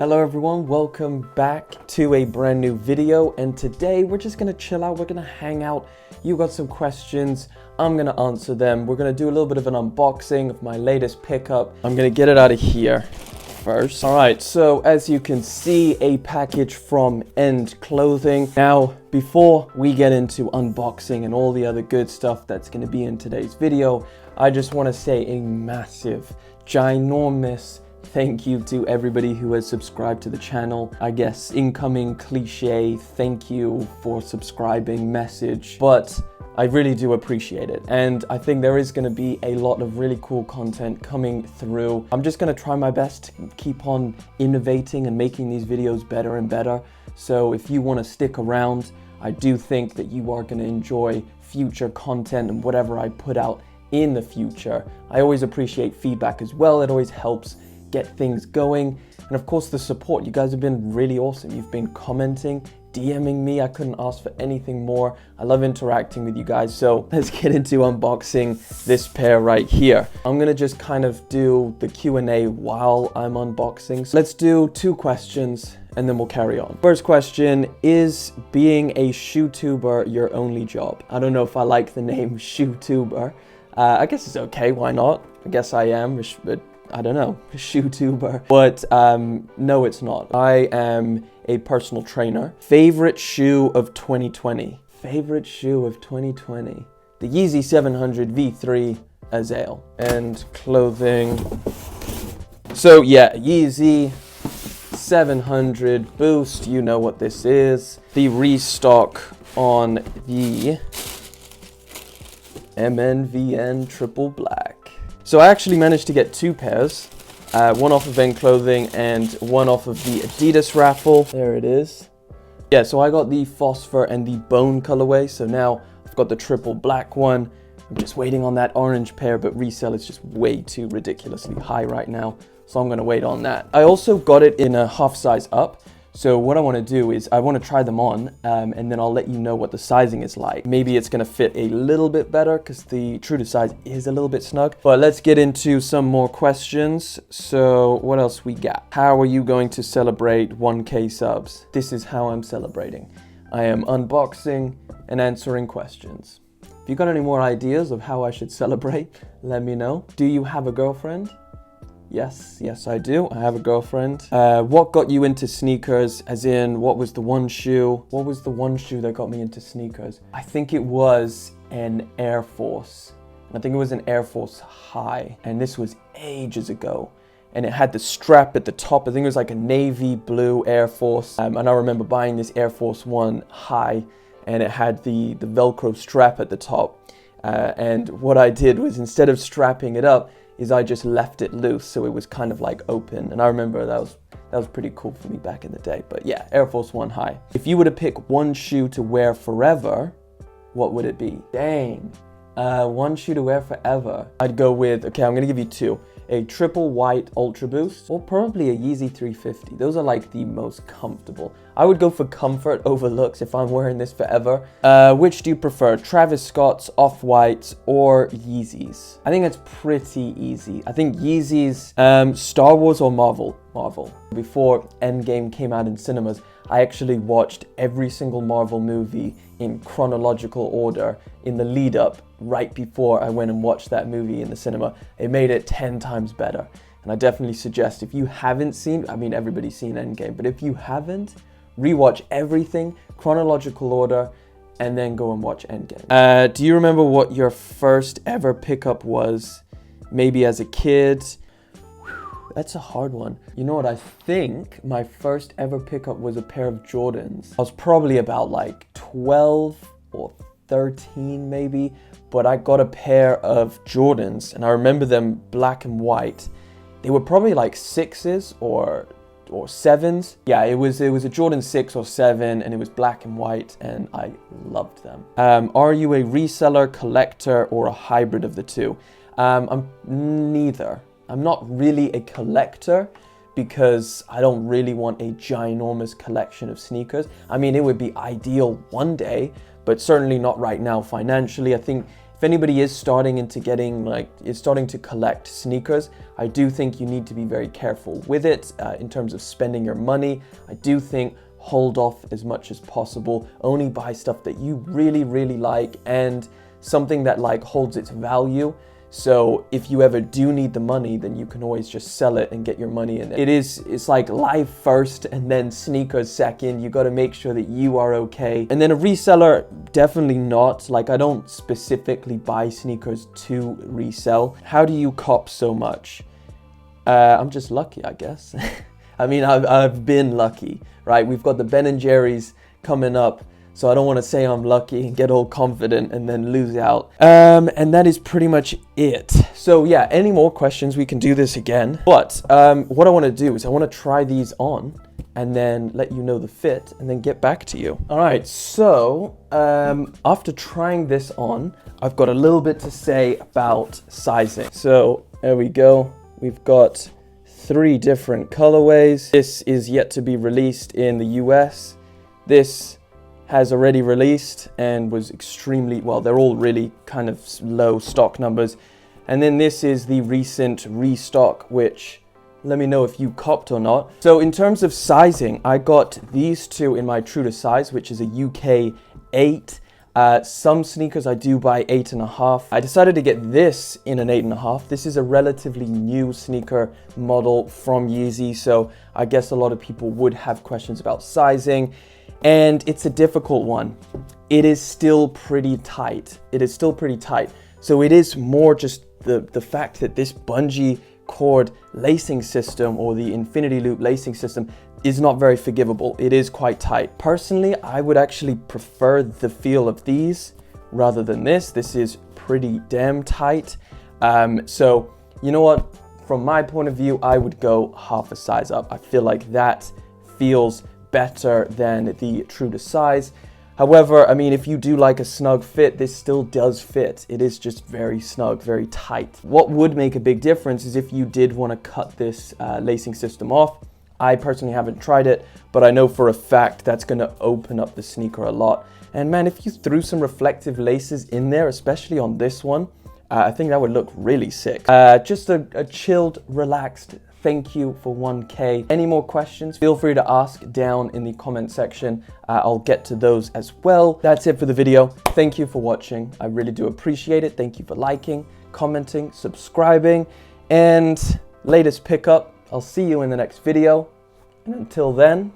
Hello everyone, welcome back to a brand new video, and today we're just gonna chill out, we're gonna hang out. You got some questions, I'm gonna answer them. We're gonna do a little bit of an unboxing of my latest pickup. I'm gonna get it out of here first. Alright, so as you can see, a package from End Clothing. Now, before we get into unboxing and all the other good stuff that's gonna be in today's video, I just wanna say a massive, ginormous thank you to everybody who has subscribed to the channel. I guess incoming cliche thank you for subscribing message, but I really do appreciate it. And I think there is going to be a lot of really cool content coming through. I'm just going to try my best to keep on innovating and making these videos better and better. So if you want to stick around, I do think that you are going to enjoy future content and whatever I put out in the future. I always appreciate feedback as well. It always helps get things going, and of course the support. You guys have been really awesome. You've been commenting, DMing me. I couldn't ask for anything more. I love interacting with you guys. So let's get into unboxing this pair right here. I'm gonna just kind of do the Q&A while I'm unboxing. So let's do 2 questions and then we'll carry on. First question, is being a shoe tuber your only job? I don't know if I like the name shoe tuber. I guess it's okay, why not? I guess I am, but I don't know, shoe tuber. But no, it's not. I am a personal trainer. Favorite shoe of 2020? Favorite shoe of 2020? The Yeezy 700 V3 Azale. And Clothing. So yeah, Yeezy 700 Boost, you know what this is. The restock on the MNVN Triple Black. So I actually managed to get 2 pairs, one off of End Clothing and one off of the Adidas raffle. There it is. Yeah, so I got the Phosphor and the Bone colorway, so now I've got the triple black one. I'm just waiting on that orange pair, but resale is just way too ridiculously high right now, so I'm gonna wait on that. I also got it in a half size up. So what I want to do is I want to try them on and then I'll let you know what the sizing is like. Maybe it's going to fit a little bit better because the true to size is a little bit snug. But let's get into some more questions. So what else we got? How are you going to celebrate 1K subs? This is how I'm celebrating. I am unboxing and answering questions. If you got any more ideas of how I should celebrate, let me know. Do you have a girlfriend? Yes, I do. I have a girlfriend. What got you into sneakers? As in, what was the one shoe? What was the one shoe that got me into sneakers? I think it was an Air Force. I think it was an Air Force High. And this was ages ago. And it had the strap at the top. I think it was like a navy blue Air Force. And I remember buying this Air Force One High. And it had the Velcro strap at the top. And what I did was, instead of strapping it up, is I just left it loose, so it was kind of like open. And I remember that was pretty cool for me back in the day. But yeah, Air Force One High. If you were to pick one shoe to wear forever, what would it be? Dang. One shoe to wear forever. I'd go with, okay, I'm gonna give you 2. A triple white Ultra Boost, or probably a Yeezy 350. Those are like the most comfortable. I would go for comfort over looks if I'm wearing this forever. Which do you prefer, Travis Scott's, Off-Whites, or Yeezys? I think it's pretty easy. I think Yeezys, Star Wars or Marvel? Marvel. Before Endgame came out in cinemas, I actually watched every single Marvel movie in chronological order in the lead up right before I went and watched that movie in the cinema. It made it 10 times better. And I definitely suggest, if you haven't seen, I mean, everybody's seen Endgame, but if you haven't, rewatch everything, chronological order, and then go and watch Endgame. Do you remember what your first ever pickup was? Maybe as a kid? That's a hard one. You know what, I think my first ever pickup was a pair of Jordans. I was probably about like 12 or 13 maybe, but I got a pair of Jordans and I remember them black and white. They were probably like 6s or 7s. Yeah, it was a Jordan 6 or 7 and it was black and white and I loved them. Are you a reseller, collector, or a hybrid of the two? I'm neither. I'm not really a collector because I don't really want a ginormous collection of sneakers. I mean, it would be ideal one day, but certainly not right now financially. I think if anybody is starting to collect sneakers, I do think you need to be very careful with it in terms of spending your money. I do think hold off as much as possible. Only buy stuff that you really, really like and something that like holds its value. So if you ever do need the money, then you can always just sell it and get your money in it. It's like life first and then sneakers second. You got to make sure that you are okay. And then a reseller, definitely not. Like, I don't specifically buy sneakers to resell. How do you cop so much? I'm just lucky, I guess. I mean, I've been lucky, right? We've got the Ben & Jerry's coming up. So I don't want to say I'm lucky and get all confident and then lose out. And that is pretty much it. So yeah, any more questions, we can do this again. But what I want to do is I want to try these on and then let you know the fit and then get back to you. All right, so after trying this on, I've got a little bit to say about sizing. So there we go. We've got 3 different colorways. This is yet to be released in the US. This has already released and was extremely, well, they're all really kind of low stock numbers. And then this is the recent restock, which let me know if you copped or not. So in terms of sizing, I got these 2 in my true to size, which is a UK 8. Some sneakers I do buy 8.5. I decided to get this in an 8.5. This is a relatively new sneaker model from Yeezy, so I guess a lot of people would have questions about sizing. And it's a difficult one. It is still pretty tight. So it is more just the fact that this bungee cord lacing system or the infinity loop lacing system is not very forgivable. It is quite tight. Personally, I would actually prefer the feel of these rather than this. This is pretty damn tight. So you know what? From my point of view, I would go half a size up. I feel like that feels better than the true to size. However, I mean, if you do like a snug fit, this still does fit. It is just very snug, very tight. What would make a big difference is if you did want to cut this lacing system off. I personally haven't tried it, but I know for a fact that's going to open up the sneaker a lot. And man, if you threw some reflective laces in there, especially on this one, I think that would look really sick. Just a chilled, relaxed thank you for 1K. Any more questions? Feel free to ask down in the comment section. I'll get to those as well. That's it for the video. Thank you for watching. I really do appreciate it. Thank you for liking, commenting, subscribing, and latest pickup. I'll see you in the next video. And until then,